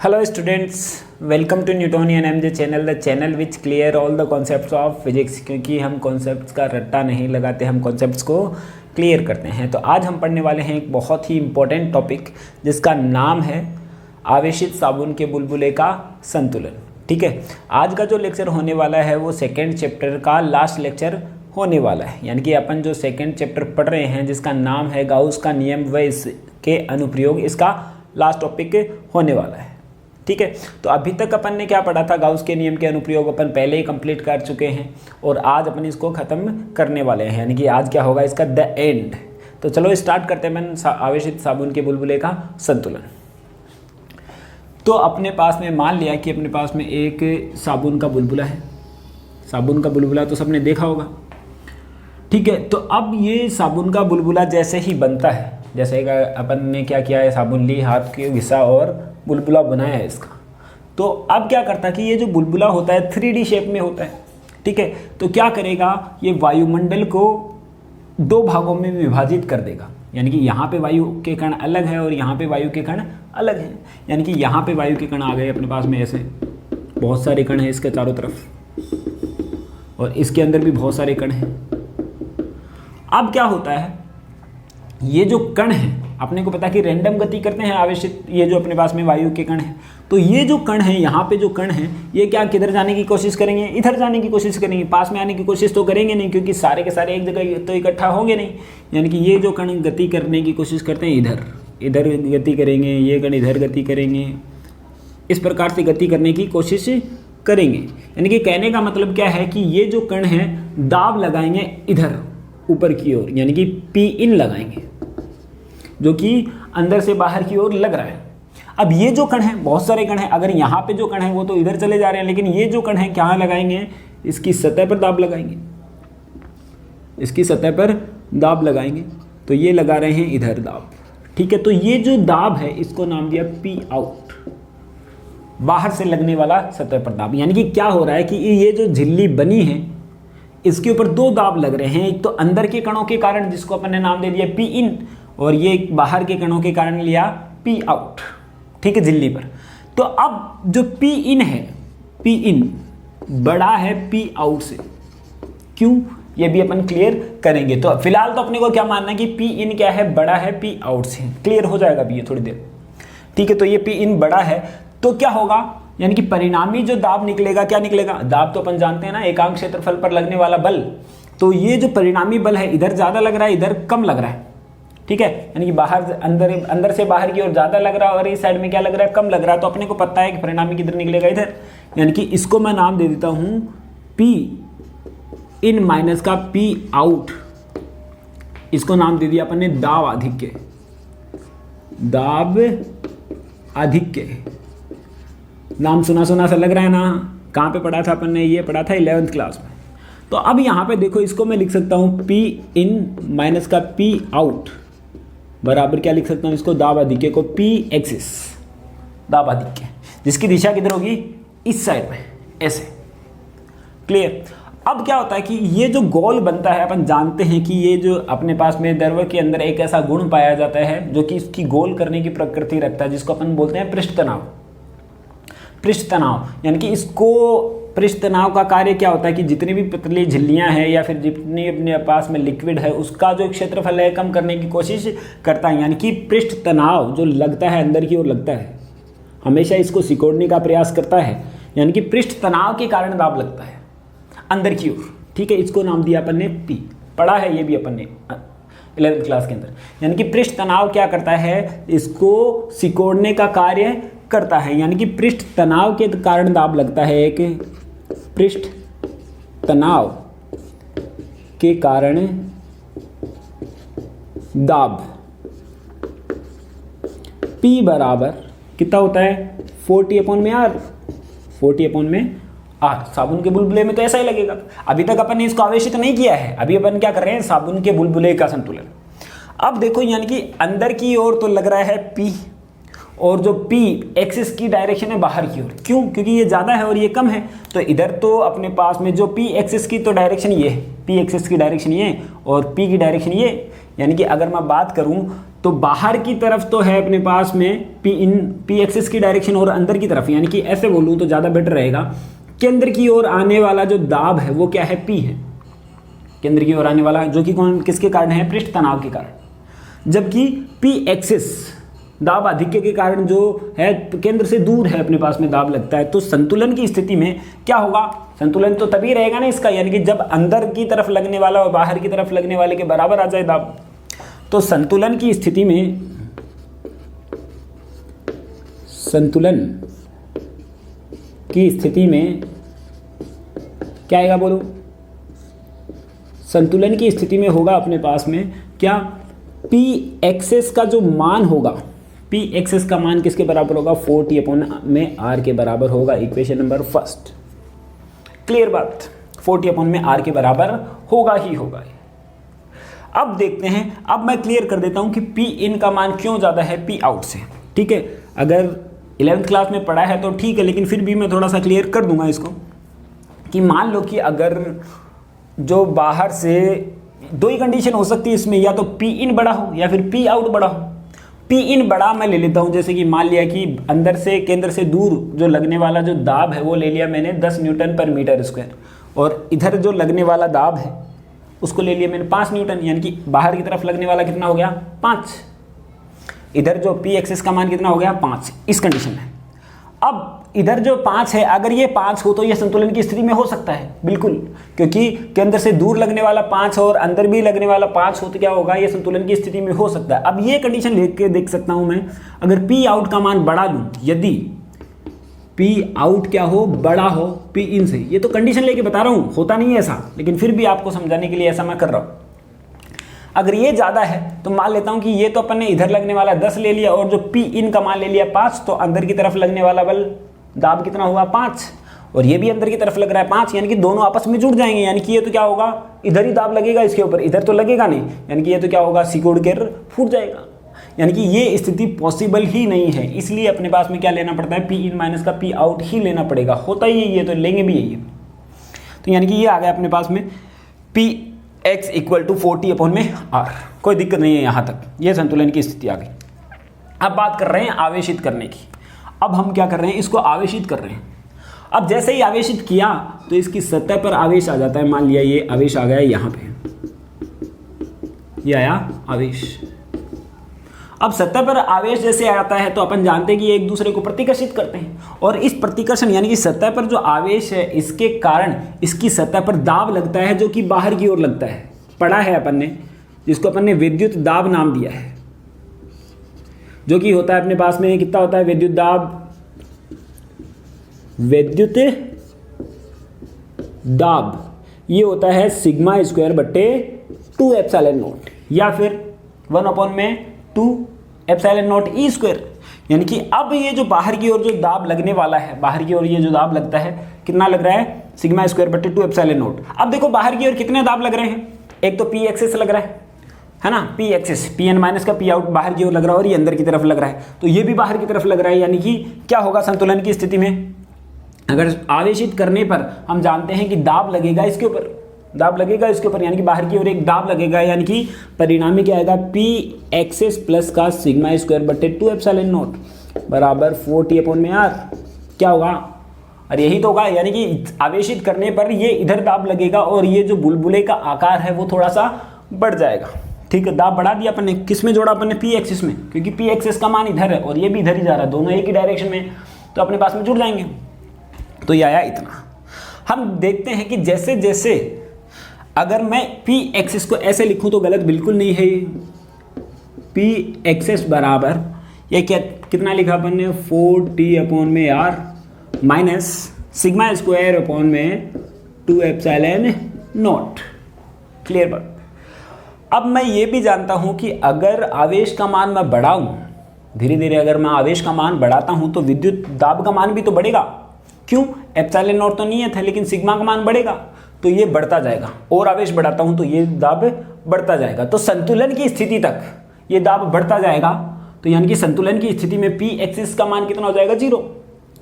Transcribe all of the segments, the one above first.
Hello students, welcome to Newtonian MJ channel, the channel which clear all the concepts of physics। क्योंकि हम concepts का रट्टा नहीं लगाते, हम concepts को क्लियर करते हैं। तो आज हम पढ़ने वाले हैं एक बहुत ही इम्पोर्टेंट टॉपिक जिसका नाम है आवेशित साबुन के बुलबुले का संतुलन। ठीक है, आज का जो लेक्चर होने वाला है वो सेकेंड चैप्टर का लास्ट लेक्चर होने वाला है। यानी कि अपन जो सेकेंड चैप्टर पढ़ रहे हैं जिसका नाम है गाउस का नियम व इसके अनुप्रयोग, इसका लास्ट टॉपिक होने वाला है। ठीक है, तो अभी तक अपन ने क्या पढ़ा था, गाउस के नियम के अनुप्रयोग अपन पहले ही कंप्लीट कर चुके हैं और आज अपन इसको ख़त्म करने वाले हैं। यानी कि आज क्या होगा इसका द एंड। तो चलो स्टार्ट करते हैं अपन आवेशित साबुन के बुलबुले का संतुलन। तो अपने पास में मान लिया कि अपने पास में एक साबुन का बुलबुला है। साबुन का बुलबुला तो सबने देखा होगा। ठीक है, तो अब ये साबुन का बुलबुला जैसे ही बनता है, जैसे अपन ने क्या किया है, साबुन ली, हाथ के घिसा और बुलबुला बनाया है इसका। तो अब क्या करता है कि ये जो बुलबुला होता है 3D शेप में होता है। ठीक है, तो क्या करेगा, ये वायुमंडल को दो भागों में विभाजित कर देगा। यानी कि यहाँ पे वायु के कण अलग है और यहाँ पे वायु के कण अलग हैं। यानी कि यहाँ पे वायु के कण आ गए अपने पास में, ऐसे बहुत सारे कण हैं इसके चारों तरफ और इसके अंदर भी बहुत सारे कण हैं। अब क्या होता है, ये जो कण है अपने को पता है कि रैंडम गति करते हैं आवेशित, ये जो अपने पास में वायु के कण हैं। तो ये जो कण है, यहाँ पे जो कण है, ये क्या किधर जाने की कोशिश करेंगे, इधर जाने की कोशिश करेंगे। पास में आने की कोशिश तो करेंगे नहीं, क्योंकि सारे के सारे एक जगह तो इकट्ठा होंगे नहीं। यानी कि ये जो कण गति करने की कोशिश करते हैं, इधर इधर गति करेंगे, ये कण इधर गति करेंगे, इस प्रकार से गति करने की कोशिश करेंगे। यानी कि कहने का मतलब क्या है कि ये जो कण है दाब लगाएंगे इधर ऊपर की ओर, यानी कि पी इन लगाएंगे, जो कि अंदर से बाहर की ओर लग रहा है। अब ये जो कण है, बहुत सारे कण हैं, अगर यहाँ पे जो कण है वो तो इधर चले जा रहे हैं, लेकिन ये जो कण है क्या लगाएंगे, इसकी सतह पर दाब लगाएंगे, इसकी सतह पर दाब लगाएंगे। तो ये लगा रहे हैं इधर दाब। ठीक है, तो ये जो दाब है इसको नाम दिया पी आउट, बाहर से लगने वाला सतह पर दाब। यानी कि क्या हो रहा है कि ये जो झिल्ली बनी है इसके ऊपर दो दाब लग रहे हैं। एक तो अंदर के कणों के कारण जिसको अपन ने नाम दे दिया पी इन, और ये बाहर के कणों के कारण लिया पी आउट। ठीक है, झिल्ली पर। तो अब जो पी इन है, पी इन बड़ा है पी आउट से। क्यों, ये भी अपन क्लियर करेंगे। तो फिलहाल तो अपने को क्या मानना है कि पी इन क्या है, बड़ा है पी आउट से। क्लियर हो जाएगा अभी ये थोड़ी देर। ठीक है, तो ये पी इन बड़ा है तो क्या होगा, यानी कि परिणामी जो दाब निकलेगा, क्या निकलेगा, दाब तो अपन जानते हैं ना, एकांक क्षेत्रफल पर लगने वाला बल। तो ये जो परिणामी बल है इधर ज्यादा लग रहा है, इधर कम लग रहा है। ठीक है, यानी कि बाहर अंदर से बाहर की ओर ज्यादा लग रहा है और इस साइड में क्या लग रहा है, कम लग रहा है। तो अपने को पता है कि परिणामी किधर निकलेगा, इधर। यानी कि इसको मैं नाम दे देता हूं पी इन माइनस का पी आउट। इसको नाम दे दिया अपन ने दाब आधिक्य, दाब आधिक्य। नाम सुना सुना सा लग रहा है ना, कहाँ पे पढ़ा था अपन ने, ये पढ़ा था 11th क्लास में। तो अब यहाँ पे देखो, इसको मैं लिख सकता हूँ पी इन माइनस का पी आउट बराबर क्या लिख सकता हूँ, इसको दाब आधिक्य को पी एक्सिस, दाब आधिक्य, जिसकी दिशा किधर होगी, इस साइड में, ऐसे। क्लियर। अब क्या होता है कि ये जो गोल बनता है, अपन जानते हैं कि ये जो अपने पास में द्रव के अंदर एक ऐसा गुण पाया जाता है जो कि इसकी गोल करने की प्रकृति रखता है, जिसको अपन बोलते हैं पृष्ठ तनाव। पृष्ठ तनाव, यानी कि इसको पृष्ठ तनाव का कार्य क्या होता है कि जितनी भी पतली झिल्लियां हैं या फिर जितनी अपने पास में लिक्विड है उसका जो क्षेत्रफल है कम करने की कोशिश करता है। यानी कि पृष्ठ तनाव जो लगता है अंदर की ओर लगता है, हमेशा इसको सिकोड़ने का प्रयास करता है। यानी कि पृष्ठ तनाव के कारण दाब लगता है अंदर की ओर। ठीक है, इसको नाम दिया अपन ने पी, पढ़ा है ये भी अपन ने 11th क्लास के अंदर। यानी कि पृष्ठ तनाव क्या करता है, इसको सिकोड़ने का कार्य करता है। यानी कि पृष्ठ तनाव के कारण दाब लगता है, एक पृष्ठ तनाव के कारण दाब। P बराबर कितना होता है, 40/R, 40/R। साबुन के बुलबुले में तो ऐसा ही लगेगा। अभी तक अपन ने इसको आवेशित नहीं किया है, अभी अपन क्या कर रहे हैं, साबुन के बुलबुले का संतुलन। अब देखो, यानी कि अंदर की ओर तो लग रहा है P, और जो P एक्सिस की डायरेक्शन है बाहर की ओर। क्यों, क्योंकि ये ज़्यादा है और ये कम है। तो इधर तो अपने पास में जो P एक्सिस की तो डायरेक्शन ये है, P एक्सिस की डायरेक्शन ये और P की डायरेक्शन ये। यानी कि अगर मैं बात करूं तो बाहर की तरफ तो है अपने पास में पी एक्सिस की डायरेक्शन और अंदर की तरफ, यानी कि ऐसे बोलूँ तो ज़्यादा बेटर रहेगा, केंद्र की ओर आने वाला जो दाब है वो क्या है, पी है, केंद्र की ओर आने वाला, जो कि कौन किसके कारण है, पृष्ठ तनाव के कारण। जबकि पी एक्सिस दाब आधिक्य के कारण जो है केंद्र से दूर है अपने पास में दाब लगता है। तो संतुलन की स्थिति में क्या होगा, संतुलन तो तभी रहेगा ना इसका, यानी कि जब अंदर की तरफ लगने वाला और बाहर की तरफ लगने वाले के बराबर आ जाए दाब। तो संतुलन की स्थिति में क्या आएगा बोलो, संतुलन की स्थिति में होगा अपने पास में क्या, पी एक्सेस का जो मान होगा, पी एक्सेस का मान किसके बराबर होगा, 40/r के बराबर होगा। इक्वेशन नंबर फर्स्ट, क्लियर बात, 40/r के बराबर होगा ही होगा। अब देखते हैं, अब मैं क्लियर कर देता हूं कि पी इन का मान क्यों ज़्यादा है पी आउट से। ठीक है, अगर 11th क्लास में पढ़ा है तो ठीक है, लेकिन फिर भी मैं थोड़ा सा क्लियर कर दूंगा इसको, कि मान लो कि अगर जो बाहर से दो ही कंडीशन हो सकती है इसमें, या तो पी इन बड़ा हो या फिर पी आउट बड़ा हो। पी इन बड़ा मैं ले लेता हूं, जैसे कि मान लिया कि अंदर से केंद्र से दूर जो लगने वाला जो दाब है वो ले लिया मैंने 10 न्यूटन पर मीटर स्क्वायर, और इधर जो लगने वाला दाब है उसको ले लिया मैंने 5 न्यूटन, यानी कि बाहर की तरफ लगने वाला कितना हो गया, 5। इधर जो पी एक्सिस का मान कितना हो गया, 5, इस कंडीशन में। अब इधर जो 5 है, अगर ये 5 हो तो ये संतुलन की स्थिति में हो सकता है, बिल्कुल, क्योंकि केंद्र से दूर लगने वाला 5 और अंदर भी लगने वाला 5 हो तो क्या होगा, ये संतुलन की स्थिति में हो सकता है। अब ये कंडीशन लेके के देख सकता हूं मैं, अगर पी आउट का मान बढ़ा लूं, यदि पी आउट क्या हो, बड़ा हो पी इन से, ये तो कंडीशन लेके बता रहा हूं, होता नहीं है ऐसा, लेकिन फिर भी आपको समझाने के लिए ऐसा मैं कर रहा हूं। अगर ये ज़्यादा है तो मान लेता हूं कि ये तो अपन ने इधर लगने वाला 10 ले लिया और जो पी इन का मान ले लिया 5, तो अंदर की तरफ लगने वाला बल दाब कितना हुआ, 5, और ये भी अंदर की तरफ लग रहा है 5, यानी कि दोनों आपस में जुड़ जाएंगे, यानी कि ये तो क्या होगा, इधर ही दाब लगेगा इसके ऊपर, इधर तो लगेगा नहीं, यानी कि ये तो क्या होगा, सिकुड़ कर फूट जाएगा। यानी कि ये स्थिति पॉसिबल ही नहीं है, इसलिए अपने पास में क्या लेना पड़ता है, पी इन माइनस का पी आउट ही लेना पड़ेगा। होता ही ये तो लेंगे भी यही, तो यानी कि ये आ गया अपने पास में P x equal to 40/r। कोई दिक्कत नहीं है यहाँ तक, ये संतुलन की स्थिति आ गई। अब बात कर रहे हैं आवेशित करने की। अब हम क्या कर रहे हैं, इसको आवेशित कर रहे हैं। अब जैसे ही आवेशित किया तो इसकी सतह पर आवेश आ जाता है। मान लिया ये आवेश आ गया यहाँ पे, ये आया आवेश। अब सतह पर आवेश जैसे आता है तो अपन जानते हैं कि ये एक दूसरे को प्रतिकर्षित करते हैं, और इस प्रतिकर्षण यानी कि सतह पर जो आवेश है इसके कारण इसकी सतह पर दाब लगता है, जो कि बाहर की ओर लगता है। पढ़ा है अपन ने, जिसको अपन ने विद्युत दाब नाम दिया है, जो कि होता है अपने पास में कितना होता है विद्युत दाब, विद्युत दाब ये होता है सिग्मा स्क्वायर बट्टे 2 एप्सिलॉन नॉट, या फिर 1/2 एप्सिलॉन नॉट ई स्क्वायर। यानी कि अब ये जो बाहर की ओर जो दाब लगने वाला है, बाहर की ओर ये जो दाब लगता है कितना लग रहा है, सिग्मा स्क्वायर बट्टे 2 एप्सिलॉन नॉट। अब देखो बाहर की ओर कितने दाब लग रहे हैं, एक तो पी एक्सिस लग रहा है ना, P axis, P N minus का पी आउट बाहर की ओर लग रहा है और ये अंदर की तरफ लग रहा है, तो ये भी बाहर की तरफ लग रहा है। यानी कि क्या होगा संतुलन की स्थिति में, अगर आवेशित करने पर हम जानते हैं कि दाब लगेगा इसके ऊपर, दाब लगेगा इसके ऊपर, यानी कि बाहर की ओर एक दाब लगेगा, यानी कि परिणामी क्या आएगा, पी एक्सिस प्लस का सिग्मा स्क्वायर बट्टे 2 एप्सिलॉन नॉट बराबर 40/r। क्या होगा, और यही तो होगा, यानी कि आवेशित करने पर ये इधर दाब लगेगा और ये जो बुलबुले का आकार है वो थोड़ा सा बढ़ जाएगा। ठीक है, दाब बढ़ा दिया अपन ने, किस में जोड़ा अपन ने, पी एक्सिस में, क्योंकि पी एक्सिस का मान इधर है और ये भी इधर ही जा रहा है, दोनों एक ही डायरेक्शन में, तो अपने पास में जुड़ जाएंगे। तो ये आया इतना। हम देखते हैं कि जैसे जैसे अगर मैं पी एक्सिस को ऐसे लिखूं तो गलत बिल्कुल नहीं है। पी एक्सिस बराबर ये क्या कितना लिखा अपन ने, 40/r minus sigma square upon में 2 एप्सिलॉन नॉट। क्लियर बात। अब मैं ये भी जानता हूं कि अगर आवेश का मान मैं बढ़ाऊं, धीरे धीरे अगर मैं आवेश का मान बढ़ाता हूं तो विद्युत दाब का मान भी तो बढ़ेगा। क्यों, एप्सिलॉन नॉट तो नहीं है था, लेकिन सिग्मा का मान बढ़ेगा तो ये बढ़ता जाएगा, और आवेश बढ़ाता हूं तो ये दाब बढ़ता जाएगा। तो संतुलन की स्थिति तक ये दाब बढ़ता जाएगा, तो यानी कि संतुलन की स्थिति में पी एक्सिस का मान कितना हो जाएगा, 0।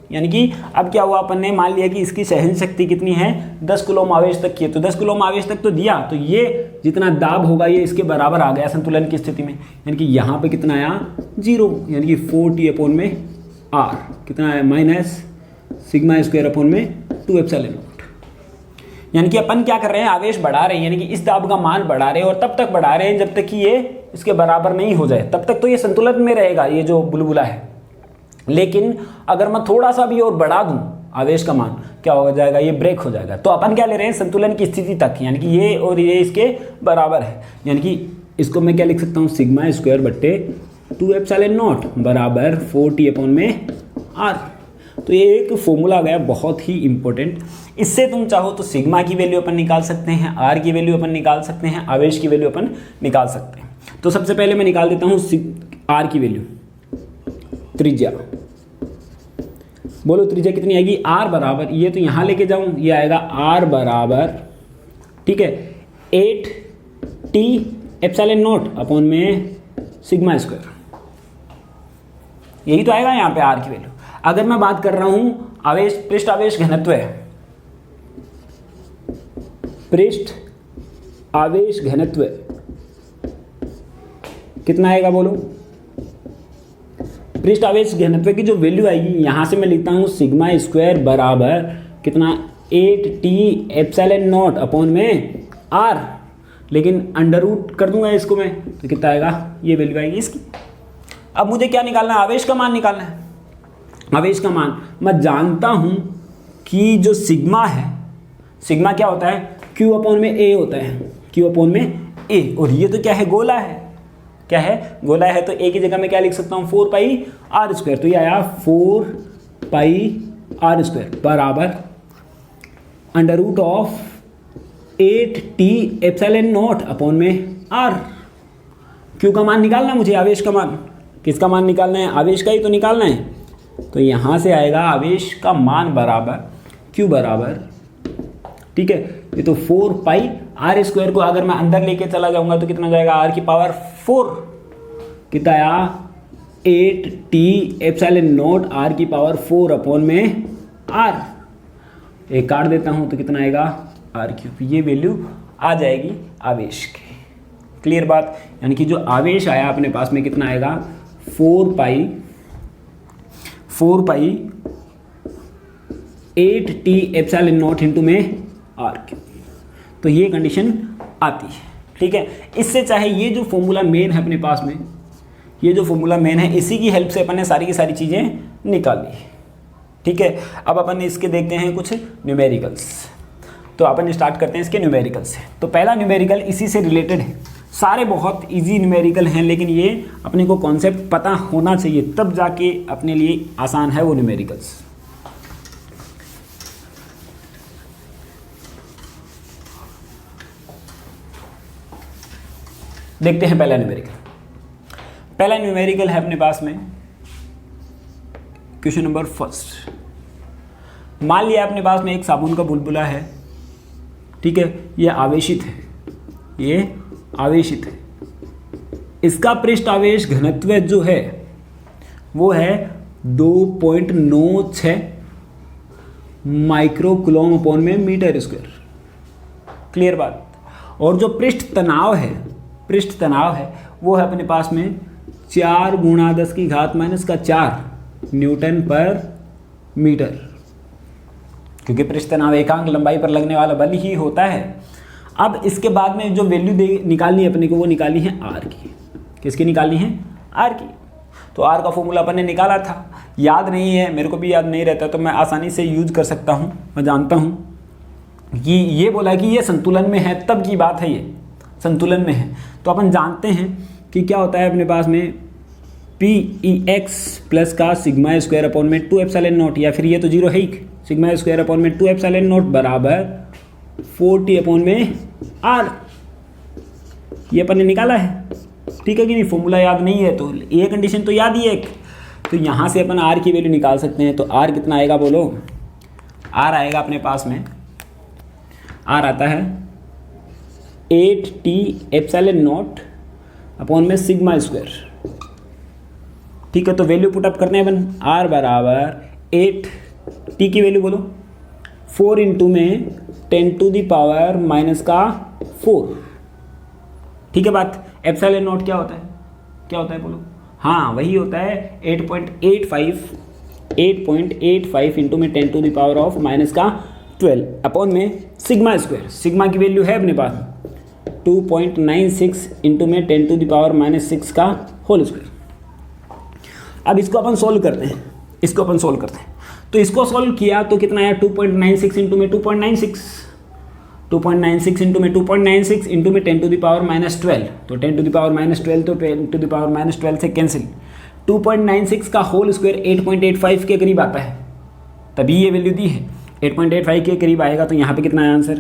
यानी कि अब क्या हुआ, अपन ने मान लिया कि इसकी सहन शक्ति कितनी है, 10 कूलम आवेश तक की है, तो 10 कूलम आवेश तक तो दिया, तो ये जितना दाब होगा ये इसके बराबर आ गया संतुलन की स्थिति में, यानी कि यहाँ पे कितना आया 0, यानी कि 4T/r कितना आया माइनस सिग्मा स्क्वायर अपॉन में 2ε0। यानी कि अपन क्या कर रहे हैं, आवेश बढ़ा रहे हैं, यानी कि इस दाब का मान बढ़ा रहे हैं और तब तक बढ़ा रहे हैं जब तक कि ये इसके बराबर नहीं हो जाए, तब तक तो ये संतुलन में रहेगा ये जो बुलबुला है। लेकिन अगर मैं थोड़ा सा भी और बढ़ा दूं आवेश का मान, क्या हो जाएगा, ये ब्रेक हो जाएगा। तो अपन क्या ले रहे हैं, संतुलन की स्थिति तक, यानी कि ये और ये इसके बराबर है, यानी कि इसको मैं क्या लिख सकता हूँ, सिग्मा स्क्वायर बट्टे 2ε0 बराबर 4T/r। तो ये एक फॉर्मूला आ गया बहुत ही इंपॉर्टेंट। इससे तुम चाहो तो सिग्मा की वैल्यू अपन निकाल सकते हैं, आर की वैल्यू अपन निकाल सकते हैं, आवेश की वैल्यू अपन निकाल सकते हैं। तो सबसे पहले मैं निकाल देता हूँ आर की वैल्यू, त्रिज्या, बोलो त्रिज्या कितनी आएगी, आर बराबर, ये तो यहाँ लेके जाऊँ, ये आएगा आर बराबर, ठीक है, 8T/0 अपॉन में सिग्मा स्क्वायर, यही तो आएगा यहाँ पे आर की वैल्यू। अगर मैं बात कर रहा हूं आवेश, पृष्ठ आवेश घनत्व है, पृष्ठ आवेश घनत्व कितना आएगा बोलो, पृष्ठ आवेश घनत्व की जो वैल्यू आएगी, यहां से मैं लिखता हूं सिग्मा स्क्वायर बराबर कितना 8T/0 अपॉन में r, लेकिन अंडर रूट कर दूंगा इसको मैं, तो कितना आएगा, ये वैल्यू आएगी इसकी। अब मुझे क्या निकालना है, आवेश का मान निकालना है। आवेश का मान मैं जानता हूं कि जो सिग्मा है, सिग्मा क्या होता है, Q/a होता है, Q/a, और ये तो क्या है, गोला है, क्या है, गोला है, तो a की जगह मैं क्या लिख सकता हूं, 4πr², तो ये आया 4πr² बराबर under root of 8T/0 upon में r। Q का मान निकालना है मुझे, आवेश का मान, किसका मान निकालना है, आवेश का ही तो निकालना है। तो यहाँ से आएगा आवेश का मान बराबर Q बराबर, ठीक है, ये तो 4πr² को अगर मैं अंदर लेके चला जाऊंगा तो कितना जाएगा, r की पावर 4, कितना आया 8T/0 r की पावर 4 अपॉन में r, एक काट देता हूं तो कितना आएगा r³, ये वैल्यू आ जाएगी आवेश की। क्लियर बात, यानी कि जो आवेश आया अपने पास में कितना आएगा, 4π/8T/0 इंटू में r³, तो ये कंडीशन आती है, ठीक है। इससे चाहे ये जो फॉर्मूला मेन है अपने पास में, ये जो फॉर्मूला मेन है, इसी की हेल्प से अपन ने सारी की सारी चीज़ें निकाली, ठीक है। अब अपन इसके देखते हैं कुछ न्यूमेरिकल्स, तो अपन स्टार्ट करते हैं इसके न्यूमेरिकल से। तो पहला न्यूमेरिकल इसी से रिलेटेड है, सारे बहुत इजी न्यूमेरिकल हैं, लेकिन ये अपने को कॉन्सेप्ट पता होना चाहिए, तब जाके अपने लिए आसान है वो न्यूमेरिकल्स। देखते हैं पहला न्यूमेरिकल। पहला न्यूमेरिकल है अपने पास में, क्वेश्चन नंबर फर्स्ट। मान लिया अपने पास में एक साबुन का बुलबुला है, ठीक है, ये आवेशित है, ये आवेशित है, इसका पृष्ठ आवेश घनत्व जो है वो है 2.96 माइक्रोकूलम अपॉन में मीटर स्क्वायर। क्लियर बात। और जो पृष्ठ तनाव है वो है अपने पास में 4 × 10⁻⁴ न्यूटन पर मीटर, क्योंकि पृष्ठ तनाव एकांक लंबाई पर लगने वाला बल ही होता है। अब इसके बाद में जो वैल्यू निकालनी है अपने को, वो निकालनी है आर की। किसकी निकालनी है, आर की। तो आर का फॉर्मूला अपन ने निकाला था, याद नहीं है, मेरे को भी याद नहीं रहता, तो मैं आसानी से यूज कर सकता हूँ। मैं जानता हूँ कि ये बोला कि ये संतुलन में है, तब की बात है, ये संतुलन में है। तो अपन जानते हैं कि क्या होता है अपने पास में, P(E(x) प्लस का सिग्मा स्क्वायर अपॉन में 2ε0, या फिर ये तो जीरो है ही, सिग्मा स्क्वायर अपॉन में 2ε0 बराबर 4T अपॉन में R। ये अपन ने निकाला है, ठीक है कि नहीं। फॉर्मूला याद नहीं है तो ये कंडीशन तो याद ही है एक, तो यहाँ से अपन R की वैल्यू निकाल सकते हैं। तो R कितना आएगा बोलो, R आएगा अपने पास में, R आता है 8T/0 अपॉन में सिग्मा स्क्वायर, ठीक है। तो वैल्यू पुटअप करते हैं अपन, R बराबर 8 टी की वैल्यू बोलो 4 इंटू में 10⁻⁻⁴। ठीक है बात। एप्सिलॉन नॉट क्या होता है, क्या होता है बोलो? हाँ वही होता है 8.85 इंटू में 10⁻⁻12 अपॉन में सिग्मा स्क्वायर। सिग्मा की वैल्यू है अपने पास 2.96 इंटू में 10⁻⁻6 का होल स्क्वायर। अब इसको अपन सोल्व करते हैं, इसको अपन सोल्व करते हैं। तो इसको सोल्व किया तो कितना आया 2.96 इंटू में 2.96 इंटू में 2.96 इंटू में 10⁻⁻12। तो 10⁻⁻12 तो 10⁻⁻12 से कैंसिल। 2.96 का होल स्क्वायर 8.85 के करीब आता है, तभी ये वैल्यू दी है। 8.85 के करीब आएगा तो यहाँ पे कितना है आंसर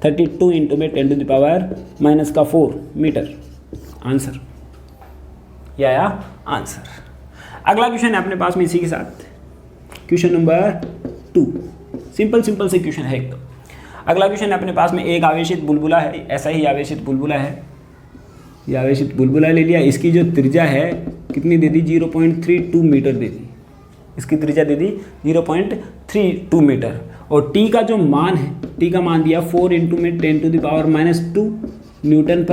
32 इंटू में 10⁻⁻4 मीटर आंसर। ये आया आंसर। अगला क्वेश्चन है अपने पास में इसी के साथ, क्वेश्चन नंबर 2। सिंपल से क्वेश्चन है एक। तो अगला क्वेश्चन है अपने पास में, एक आवेशित बुलबुला है, ऐसा ही आवेशित बुलबुला है। ये आवेशित बुलबुला ले लिया, इसकी जो त्रिज्या है कितनी दे दी 0.32 मीटर दे दी। इसकी त्रिज्या दे दी 0.32 मीटर। और टी का जो मान है, टी का मान दिया 4 इंटू में 10⁻⁻2 न्यूटन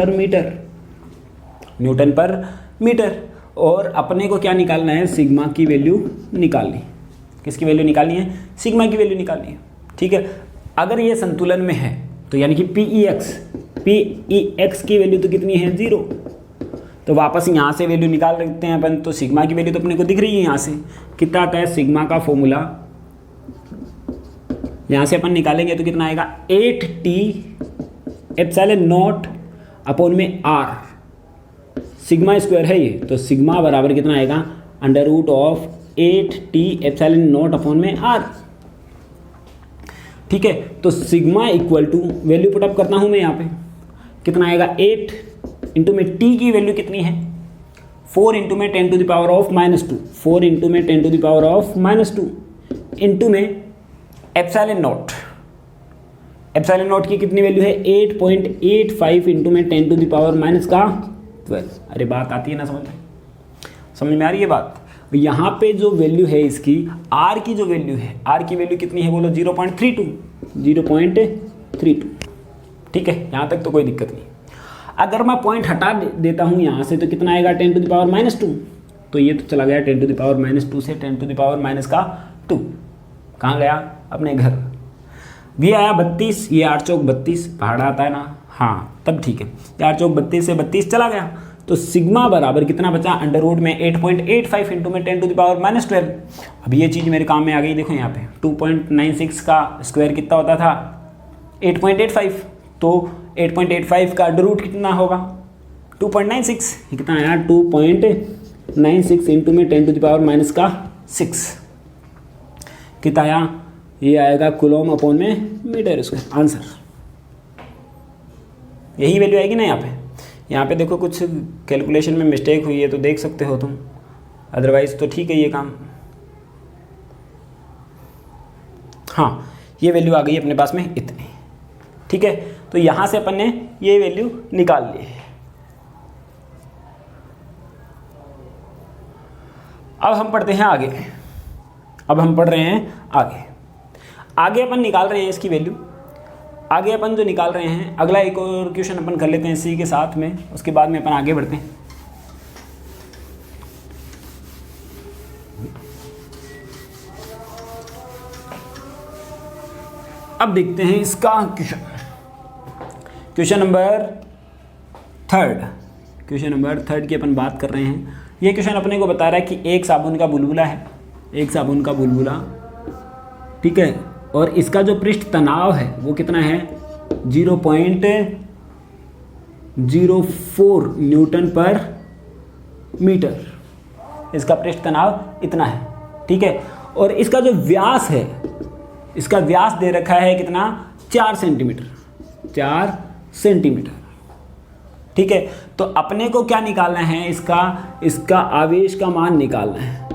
पर मीटर। और अपने को क्या निकालना है, सिग्मा की वैल्यू निकालनी। किसकी वैल्यू निकालनी है? सिग्मा की वैल्यू निकालनी है। ठीक है, अगर ये संतुलन में है तो यानी कि पी ई एक्स की वैल्यू तो कितनी है 0। तो वापस यहाँ से वैल्यू निकाल सकते हैं अपन। तो सिग्मा की वैल्यू तो अपने को दिख रही है यहाँ से, कितना आता है सिग्मा का फॉर्मूला, यहाँ से अपन निकालेंगे तो कितना आएगा 8t एप्सिलॉन नॉट अपॉन में r। सिग्मा स्क्वायर है ये, तो सिग्मा बराबर कितना आएगा √8t एप्सिलॉन नॉट अपॉन में r। ठीक है, तो sigma equal to value put up करता हूं मैं यहाँ पे, कितना आएगा 8 इंटू में t की वैल्यू कितनी है 4 इंटू में 10⁻⁻2 4 इंटू में 10⁻⁻2 इंटू में एप्सिलॉन नॉट की कितनी वैल्यू है 8.85 इंटू में 10⁻⁻12। अरे बात आती है ना, समझ में आ रही है बात। यहाँ पे जो वैल्यू है इसकी r की जो वैल्यू है, r की वैल्यू कितनी है बोलो 0.32। ठीक है, यहाँ तक तो कोई दिक्कत नहीं। अगर मैं पॉइंट हटा देता हूँ यहाँ से तो कितना आएगा 10⁻⁻2। तो ये तो चला गया 10⁻⁻2 से 10⁻⁻2 कहाँ गया अपने घर। ये आया 32, ये 8 चौक 32 पहाड़ आता है ना, हाँ तब ठीक है। 4 चौक 32 से 32 चला गया, तो सिग्मा बराबर कितना बचा अंडर में 8.85 इंटू में 10⁻⁻12। अब ये चीज़ मेरे काम में आ गई। देखो यहाँ पे 2.96 का स्क्वायर कितना होता था 8.85, तो 8.85 का अंडर रूट कितना होगा 2.96। कितना आया 2.96 इंटू में 10⁻⁻6 कितना आया, ये आएगा कुलोम अपॉन में मीटर स्क्वायर आंसर। यही वैल्यू आएगी ना यहाँ पे देखो कुछ कैलकुलेशन में मिस्टेक हुई है तो देख सकते हो तुम, अदरवाइज तो ठीक है ये काम। हाँ, ये वैल्यू आ गई अपने पास में इतनी। ठीक है, तो यहाँ से अपन ने ये वैल्यू निकाल ली है। अब हम पढ़ते हैं आगे। अब हम पढ़ रहे हैं आगे अपन निकाल रहे हैं इसकी वैल्यू। आगे अपन जो निकाल रहे हैं, अगला एक और क्वेश्चन अपन कर लेते हैं इसी के साथ में, उसके बाद में अपन आगे बढ़ते हैं। अब देखते हैं इसका क्वेश्चन नंबर 3। क्वेश्चन नंबर 3 की अपन बात कर रहे हैं। ये क्वेश्चन अपने को बता रहा है कि एक साबुन का बुलबुला है, एक साबुन का बुलबुला, ठीक है, और इसका जो पृष्ठ तनाव है वो कितना है 0.04 न्यूटन पर मीटर। इसका पृष्ठ तनाव इतना है। ठीक है, और इसका जो व्यास है, इसका व्यास दे रखा है कितना 4 सेंटीमीटर। ठीक है, तो अपने को क्या निकालना है, इसका आवेश का मान निकालना है।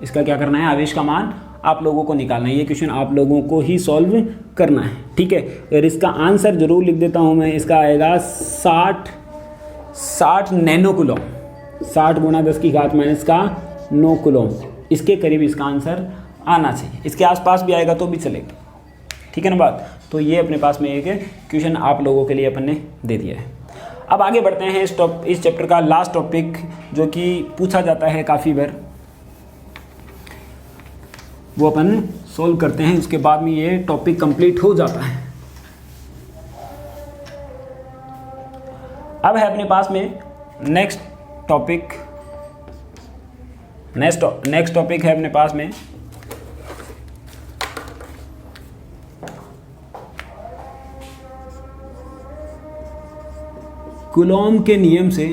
इसका क्या करना है, आवेश का मान आप लोगों को निकालना है। ये क्वेश्चन आप लोगों को ही सॉल्व करना है। ठीक है, और इसका आंसर जरूर लिख देता हूँ मैं। इसका आएगा 60 नैनो कूलम, 60 × 10⁻⁻9 कूलम। इसके करीब इसका आंसर आना चाहिए, इसके आसपास भी आएगा तो भी चलेगा, ठीक है ना बात। तो ये अपने पास में एक क्वेश्चन आप लोगों के लिए अपन ने दे दिया है। अब आगे बढ़ते हैं इस चैप्टर का लास्ट टॉपिक जो कि पूछा जाता है काफ़ी बार, वो अपन सोल्व करते हैं, उसके बाद में ये टॉपिक कंप्लीट हो जाता है। अब है अपने पास में नेक्स्ट टॉपिक है अपने पास में कूलॉम के नियम से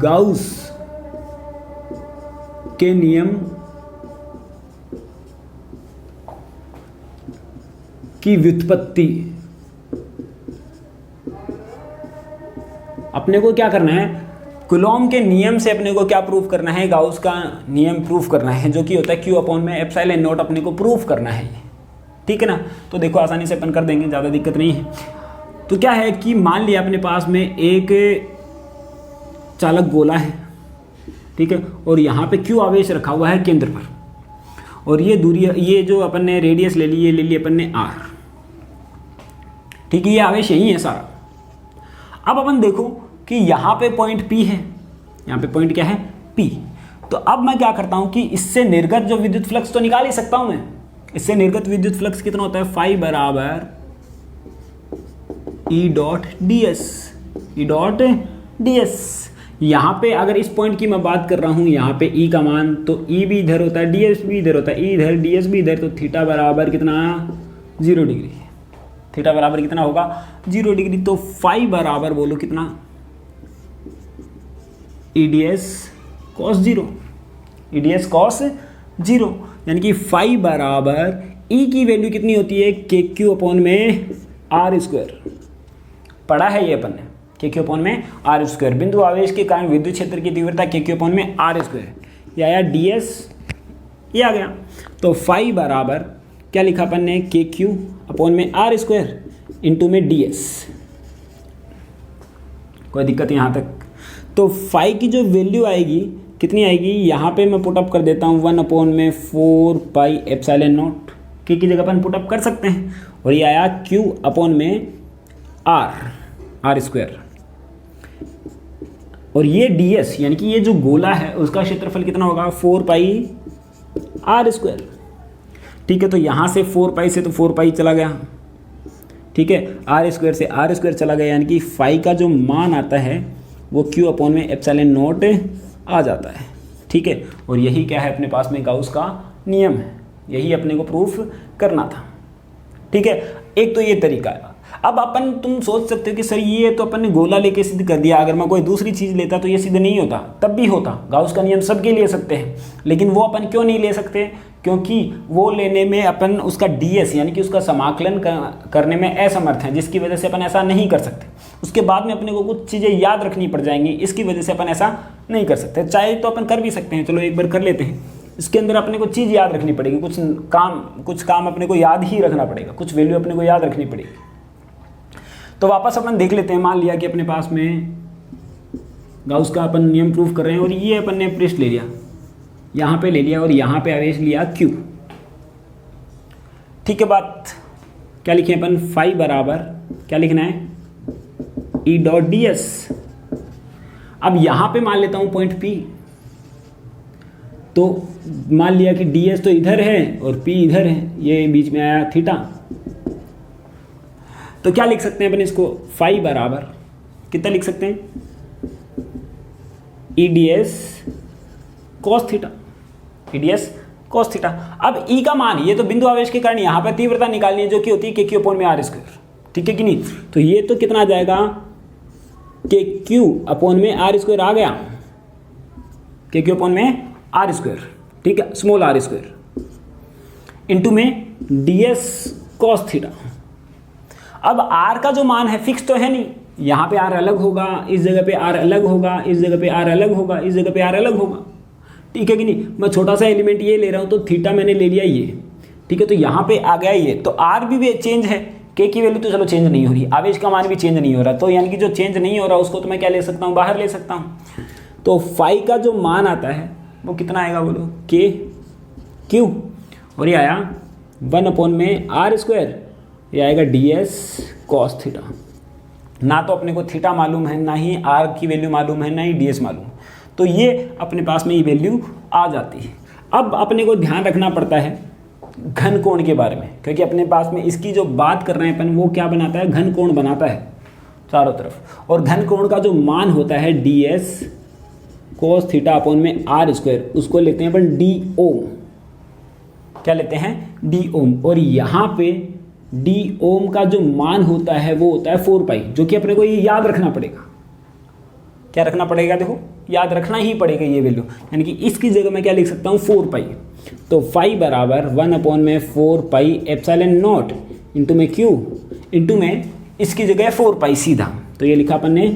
गाउस के नियम की व्युत्पत्ति। अपने को क्या करना है, कूलॉम के नियम से अपने को क्या प्रूफ करना है, गाउस का नियम प्रूफ करना है, जो कि होता है Q अपॉन में एप्सिलॉन नॉट, अपने को प्रूफ करना है, ठीक है ना। तो देखो आसानी से अपन कर देंगे, ज़्यादा दिक्कत नहीं है। तो क्या है कि मान लिया अपने पास में एक चालक गोला है, ठीक है, और यहाँ पे Q आवेश रखा हुआ है केंद्र पर, और ये दूरी, ये जो अपन ने रेडियस ले ली, ये ले ली अपन ने R, ठीक है, ये आवेश यही है सारा। अब अपन देखो कि यहाँ पे पॉइंट P है, यहाँ पे पॉइंट क्या है P। तो अब मैं क्या करता हूँ कि इससे निर्गत जो विद्युत फ्लक्स तो निकाल ही सकता हूँ मैं। इससे निर्गत विद्युत फ्लक्स कितना होता है, फाई बराबर E डॉट ds। यहाँ पे अगर इस पॉइंट की मैं बात कर रहा हूँ, यहाँ पे E का मान, तो E भी इधर होता है, ds भी इधर होता है, E इधर ds भी इधर, तो थीटा बराबर कितना 0 डिग्री। थीटा बराबर कितना होगा 0 डिग्री। तो फाई बराबर बोलो कितना EDS cos 0, EDS cos 0, यानी कि फाई बराबर E की वैल्यू कितनी होती है KQ अपॉन में R स्क्वायर। पढ़ा है ये अपन ने, KQ अपॉन में R स्क्वायर। बिंदु आवेश के कारण विद्युत क्षेत्र की तीव्रता KQ अपॉन में R स्क्वायर, ये आया DS, ये आ गया। तो फाई बराबर क्या लिखा अपन ने, KQ अपॉन में R स्क्वायर इंटू में DS। कोई दिक्कत यहाँ तक। तो फाई की जो वैल्यू आएगी कितनी आएगी, यहाँ पे मैं पुटअप कर देता हूँ 1 अपॉन में 4 पाई एप्सिलॉन नॉट, की जगह अपन पुटअप कर सकते हैं, और ये आया Q अपॉन में R स्क्वायर, और ये DS यानी कि ये जो गोला है उसका क्षेत्रफल कितना होगा 4 पाई R स्क्वायर, ठीक है। तो यहाँ से 4 पाई से तो 4 पाई चला गया, ठीक है, R स्क्वायर से R स्क्वायर चला गया, यानी कि फाई का जो मान आता है वो Q अपॉन में एप्सिलॉन नॉट आ जाता है, ठीक है। और यही क्या है अपने पास में गाउस का नियम है, यही अपने को प्रूफ करना था, ठीक है। एक तो ये तरीका है। अब अपन तुम सोच सकते हो कि सर ये तो अपन ने गोला लेके सिद्ध कर दिया, अगर मैं कोई दूसरी चीज़ लेता तो ये सिद्ध नहीं होता, तब भी होता। गाउस का नियम सबके ले सकते हैं, लेकिन वो अपन क्यों नहीं ले सकते, क्योंकि वो लेने में अपन उसका DS यानी कि उसका समाकलन करने में असमर्थ हैं, जिसकी वजह से अपन ऐसा नहीं कर सकते। उसके बाद में अपने को कुछ चीज़ें याद रखनी पड़ जाएंगी, इसकी वजह से अपन ऐसा नहीं कर सकते। चाहे तो अपन कर भी सकते हैं, चलो एक बार कर लेते हैं। इसके अंदर अपने को चीज़ याद रखनी पड़ेगी, कुछ काम अपने को याद ही रखना पड़ेगा, कुछ वैल्यू अपने को याद रखनी पड़ेगी। तो वापस अपन देख लेते हैं। मान लिया कि अपने पास में गाउस का अपन नियम प्रूफ कर रहे हैं, और ये अपन ने पृष्ठ ले लिया, यहाँ पे ले लिया, और यहाँ पे आवेश लिया Q, ठीक है। बात क्या लिखे अपन, फाई बराबर क्या लिखना है E डॉट DS। अब यहाँ पे मान लेता हूँ पॉइंट P, तो मान लिया कि DS तो इधर है और P इधर है, ये बीच में आया थीटा। तो क्या लिख सकते हैं अपन इसको, फाई बराबर कितना लिख सकते हैं EDS cos theta, EDS cos theta. अब E का मान, ये तो बिंदु आवेश के कारण यहाँ पर तीव्रता निकालनी है जो कि होती है KQ अपॉन में R स्क्वायर, ठीक है कि नहीं। तो ये तो कितना आ जाएगा KQ अपॉन में R स्क्वायर आ गया, KQ अपॉन में R स्क्वायर, ठीक है, स्मॉल R स्क्वायर इंटू में DS cos थीटा। अब R का जो मान है फिक्स तो है नहीं, यहाँ पे R अलग होगा, इस जगह पे R अलग होगा, इस जगह पे R अलग होगा, इस जगह पे R अलग होगा, ठीक है कि नहीं। मैं छोटा सा एलिमेंट ये ले रहा हूँ, तो थीटा मैंने ले लिया ये, ठीक है। तो यहाँ पे आ गया ये, तो R भी चेंज है के की वैल्यू तो चलो चेंज नहीं हो रही, आवेश का मान भी चेंज नहीं हो रहा, तो यानी कि जो चेंज नहीं हो रहा उसको तो मैं क्या ले सकता हूँ, बाहर ले सकता हूँ। तो फाई का जो मान आता है वो कितना आएगा बोलो, के क्यू, और ये आया 1/r², ये आएगा ds cos थीटा। ना तो अपने को थीटा मालूम है, ना ही r की वैल्यू मालूम है, ना ही ds मालूम है, तो ये अपने पास में ये वैल्यू आ जाती है। अब अपने को ध्यान रखना पड़ता है घन कोण के बारे में, क्योंकि अपने पास में इसकी जो बात कर रहे हैं अपन वो क्या बनाता है, घन कोण बनाता है चारों तरफ, और घन कोण का जो मान होता है ds cos थीटा अपॉन में r², उसको लेते हैं अपन d ओम, क्या लेते हैं, d ओम, और यहाँ पे d ओम का जो मान होता है वो होता है 4 पाई, जो कि अपने को ये याद रखना पड़ेगा। क्या रखना पड़ेगा, देखो याद रखना ही पड़ेगा ये वैल्यू, यानी कि इसकी जगह मैं क्या लिख सकता हूँ 4 पाई, तो फाई बराबर 1/4 पाई एप्सिलॉन नॉट इंटू में क्यू इंटू में इसकी जगह 4 पाई सीधा, तो ये लिखा अपन ने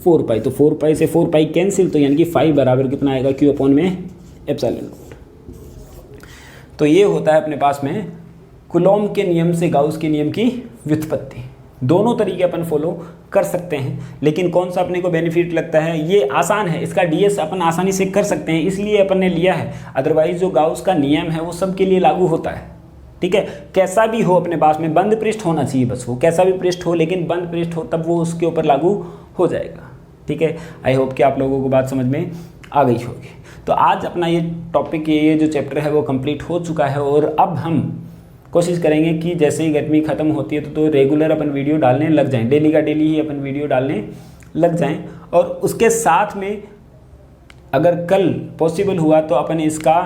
4 पाई, तो 4 पाई से 4 पाई कैंसिल, तो यानी कि फाई बराबर कितना आएगा, क्यू अपॉन में एप्सिलॉन नॉट। तो ये होता है अपने पास में कूलॉम के नियम से गाउस के नियम की व्युत्पत्ति। दोनों तरीके अपन फॉलो कर सकते हैं, लेकिन कौन सा अपने को बेनिफिट लगता है, ये आसान है, इसका ds अपन आसानी से कर सकते हैं, इसलिए अपन ने लिया है। अदरवाइज जो गाउस का नियम है वो सबके लिए लागू होता है, ठीक है। कैसा भी हो अपने पास में बंद पृष्ठ होना चाहिए, बस वो कैसा भी पृष्ठ हो, लेकिन बंद पृष्ठ हो तब वो उसके ऊपर लागू हो जाएगा, ठीक है। आई होप कि आप लोगों को बात समझ में आ गई होगी। तो आज अपना ये टॉपिक, ये जो चैप्टर है वो कंप्लीट हो चुका है, और अब हम कोशिश करेंगे कि जैसे ही गर्मी ख़त्म होती है तो रेगुलर अपन वीडियो डालने लग जाएं, डेली का डेली ही अपन वीडियो डालने लग जाएं, और उसके साथ में अगर कल पॉसिबल हुआ तो अपन इसका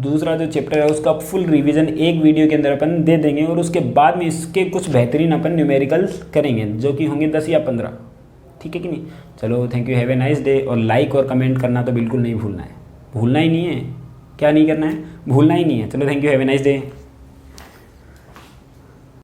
दूसरा जो चैप्टर है उसका फुल रिवीजन एक वीडियो के अंदर अपन दे देंगे, और उसके बाद में इसके कुछ बेहतरीन अपन न्यूमेरिकल करेंगे जो कि होंगे 10 या 15, ठीक है कि नहीं। चलो thank you, have a nice day, और लाइक और कमेंट करना तो बिल्कुल नहीं भूलना है, भूलना ही नहीं है, क्या नहीं करना है, भूलना ही नहीं है। चलो thank you, have a nice day.